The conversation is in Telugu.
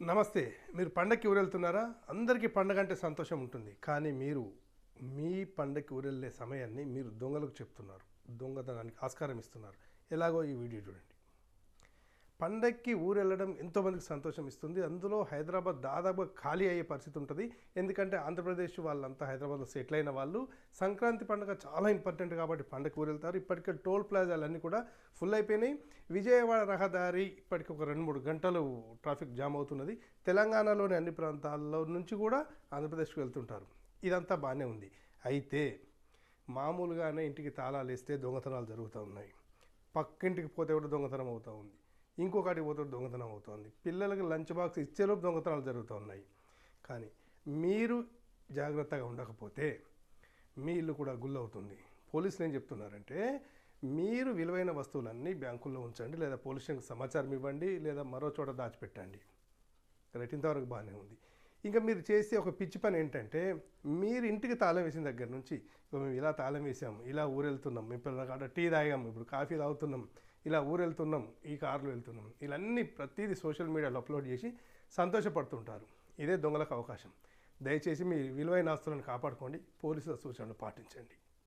నమస్తే. మీరు పండక్కి ఊరెళ్తున్నారా? అందరికీ పండగ అంటే సంతోషం ఉంటుంది. కానీ మీరు మీ పండక్కి ఊరెళ్ళే సమయాన్ని మీరు దొంగలకు చెప్తున్నారు. దొంగతనానికి ఆస్కారం ఇస్తున్నారు. ఎలాగో ఈ వీడియో చూడండి. పండక్కి ఊరెళ్ళడం ఎంతోమందికి సంతోషం ఇస్తుంది. అందులో హైదరాబాద్ దాదాపుగా ఖాళీ అయ్యే పరిస్థితి ఉంటుంది. ఎందుకంటే ఆంధ్రప్రదేశ్ వాళ్ళంతా హైదరాబాద్లో సెటిల్ అయిన వాళ్ళు సంక్రాంతి పండుగ చాలా ఇంపార్టెంట్ కాబట్టి పండగకి ఊరెళ్తారు. ఇప్పటికే టోల్ ప్లాజాలన్నీ కూడా ఫుల్ అయిపోయినాయి. విజయవాడ రహదారి ఇప్పటికి ఒక 2-3 గంటలు ట్రాఫిక్ జామ్ అవుతున్నది. తెలంగాణలోని అన్ని ప్రాంతాల్లో నుంచి కూడా ఆంధ్రప్రదేశ్కి వెళ్తుంటారు. ఇదంతా బాగానే ఉంది. అయితే మామూలుగానే ఇంటికి తాళాలు వేస్తే దొంగతనాలు జరుగుతూ ఉన్నాయి. పక్కింటికి పోతే కూడా దొంగతనం అవుతూ ఉంది. ఇంకొకటికి పోతే దొంగతనం అవుతుంది. పిల్లలకి లంచ్ బాక్స్ ఇచ్చేలోపు దొంగతనాలు జరుగుతూ ఉన్నాయి. కానీ మీరు జాగ్రత్తగా ఉండకపోతే మీ ఇల్లు కూడా గుల్లవుతుంది. పోలీసులు ఏం చెప్తున్నారంటే, మీరు విలువైన వస్తువులన్నీ బ్యాంకుల్లో ఉంచండి, లేదా పోలీస్ స్టేషన్కి సమాచారం ఇవ్వండి, లేదా మరో చోట దాచిపెట్టండి. రైట్, ఇంతవరకు బాగానే ఉంది. ఇంకా మీరు చేసే ఒక పిచ్చి పని ఏంటంటే, మీరు ఇంటికి తాళం వేసిన దగ్గర నుంచి మేము ఇలా తాళం వేసాము, ఇలా ఊరెళ్తున్నాం, మేము పిల్లల కాడ టీ తాగాము, ఇప్పుడు కాఫీ తాగుతున్నాం, ఇలా ఊరెళ్తున్నాం, ఈ కార్లు వెళ్తున్నాం, ఇవన్నీ ప్రతిదీ సోషల్ మీడియాలో అప్లోడ్ చేసి సంతోషపడుతుంటారు. ఇదే దొంగలకు అవకాశం. దయచేసి మీ విలువైన ఆస్తులను కాపాడుకోండి. పోలీసుల సూచనలు పాటించండి.